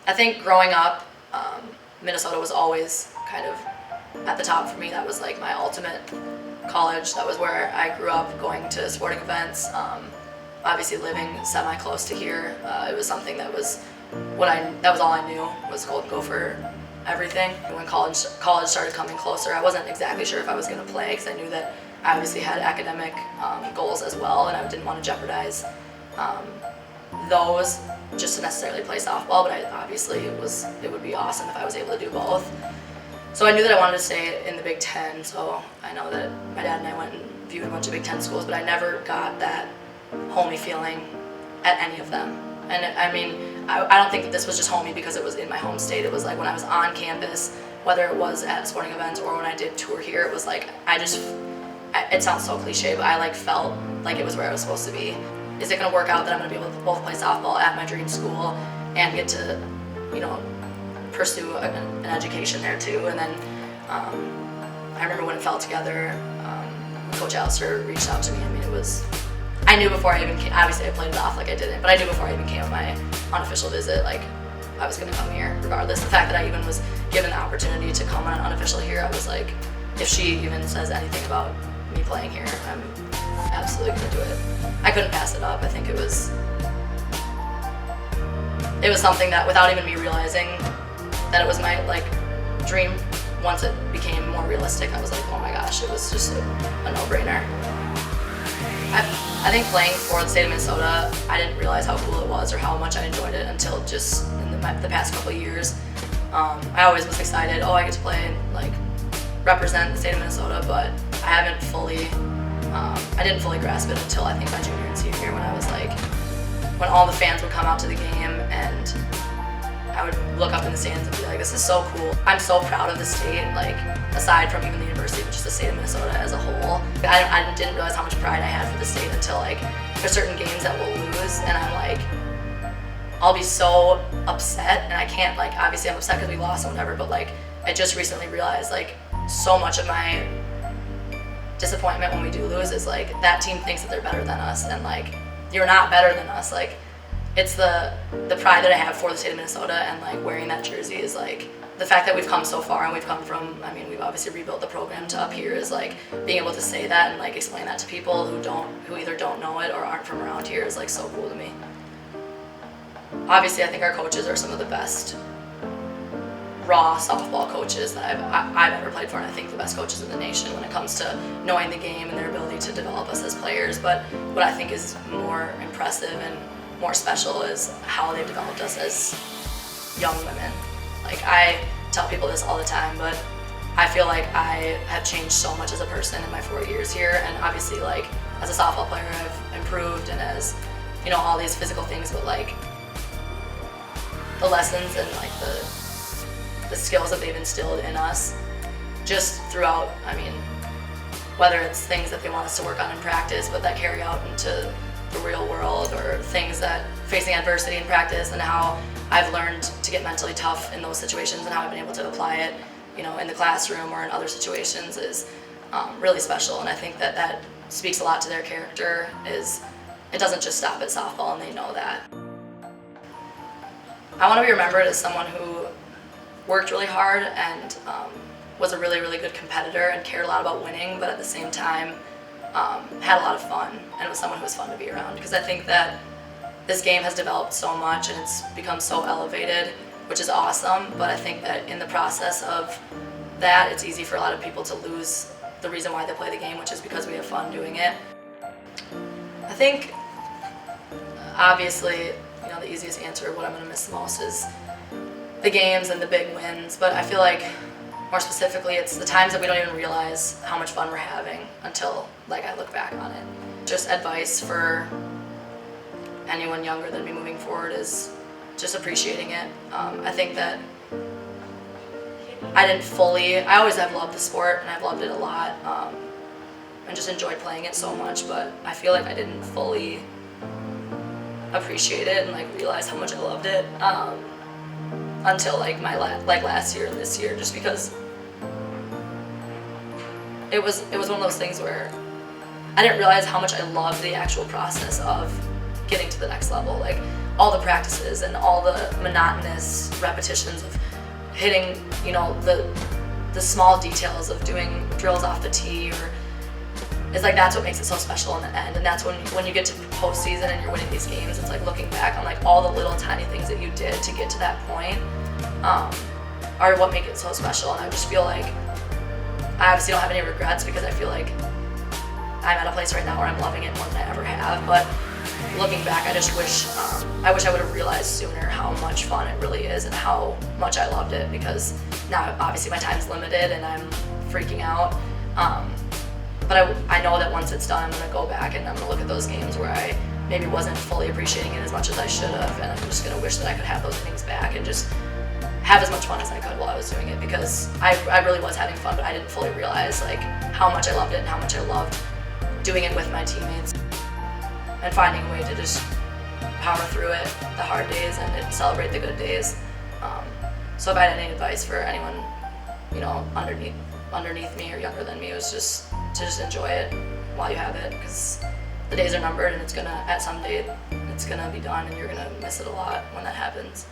I think growing up, Minnesota was always kind of at the top for me. That was like my ultimate college. That was where I grew up, going to sporting events. Obviously living semi-close to here, it was something that was that was all I knew was Golden Gopher everything. When college started coming closer, I wasn't exactly sure if I was going to play, because I knew that I obviously had academic goals as well, and I didn't want to jeopardize those just to necessarily play softball. But obviously it would be awesome if I was able to do both. So I knew that I wanted to stay in the Big Ten. So I know that my dad and I went and viewed a bunch of Big Ten schools, but I never got that homey feeling at any of them. And I mean, I don't think that this was just homey because it was in my home state. It was like when I was on campus, whether it was at sporting events or when I did tour here, it was like it sounds so cliche, but I like felt like it was where I was supposed to be. Is it going to work out that I'm going to be able to both play softball at my dream school and get to, pursue an education there too? And then I remember when it fell together, Coach Alistair reached out to me. I mean, I knew before I even came, obviously I played it off like I didn't, but I knew before I even came on my unofficial visit, like I was going to come here regardless. The fact that I even was given the opportunity to come on an unofficial here, I was like, if she even says anything about me playing here, I'm absolutely going to do it. I couldn't pass it up. I think it was something that, without even me realizing that it was my dream, once it became more realistic, I was like, oh my gosh, it was just a no-brainer. I think playing for the state of Minnesota, I didn't realize how cool it was or how much I enjoyed it until just in the past couple of years. I always was excited, oh, I get to play and represent the state of Minnesota, but I didn't fully grasp it until I think my junior and senior year, when all the fans would come out to the game and I would look up in the stands and be like, this is so cool. I'm so proud of the state, aside from even the university, but just the state of Minnesota as a whole. I didn't realize how much pride I had for the state until there's certain games that we'll lose and I'll be so upset, and I can't, obviously I'm upset because we lost and whatever, but I just recently realized so much of my disappointment when we do lose is that team thinks that they're better than us, and you're not better than us. It's the pride that I have for the state of Minnesota, and wearing that jersey is the fact that we've come so far, and we've come from, we've obviously rebuilt the program to up here, is being able to say that and explain that to people who either don't know it or aren't from around here is so cool to me. Obviously I think our coaches are some of the best raw softball coaches that I've ever played for, and I think the best coaches in the nation when it comes to knowing the game and their ability to develop us as players. But what I think is more impressive and more special is how they've developed us as young women. I tell people this all the time, but I feel like I have changed so much as a person in my 4 years here, and obviously as a softball player I've improved, and as all these physical things, but the lessons and the skills that they've instilled in us just throughout, whether it's things that they want us to work on in practice but that carry out into the real world, or things that facing adversity in practice, and how I've learned to get mentally tough in those situations and how I've been able to apply it in the classroom or in other situations is really special. And I think that speaks a lot to their character. It doesn't just stop at softball, and they know that. I want to be remembered as someone who worked really hard and was a really, really good competitor and cared a lot about winning, but at the same time had a lot of fun, and was someone who was fun to be around, because I think that this game has developed so much and it's become so elevated, which is awesome, but I think that in the process of that, it's easy for a lot of people to lose the reason why they play the game, which is because we have fun doing it. I think, obviously, the easiest answer of what I'm going to miss the most is the games and the big wins, but I feel more specifically, it's the times that we don't even realize how much fun we're having until I look back on it. Just advice for anyone younger than me moving forward is just appreciating it. I think that I always have loved the sport, and I've loved it a lot, and just enjoyed playing it so much, but I feel like I didn't fully appreciate it and realize how much I loved it until my last year and this year, just because it was one of those things where I didn't realize how much I loved the actual process of getting to the next level. all the practices and all the monotonous repetitions of hitting, you know, the small details of doing drills off the tee, or it's like that's what makes it so special in the end. And that's when you get to postseason and you're winning these games, it's like looking back on like all the little tiny things that you did to get to that point are what make it so special. And I just feel like I obviously don't have any regrets, because I feel like I'm at a place right now where I'm loving it more than I ever have. But looking back, I just wish I would have realized sooner how much fun it really is and how much I loved it, because now obviously my time's limited and I'm freaking out. But I know that once it's done, I'm going to go back and I'm going to look at those games where I maybe wasn't fully appreciating it as much as I should have, and I'm just going to wish that I could have those things back and just have as much fun as I could while I was doing it, because I really was having fun, but I didn't fully realize like how much I loved it and how much I loved doing it with my teammates and finding a way to just power through it, the hard days, and celebrate the good days. So if I had any advice for anyone, you know, underneath me or younger than me, it was just to just enjoy it while you have it, because the days are numbered, and at some day it's gonna be done, and you're gonna miss it a lot when that happens.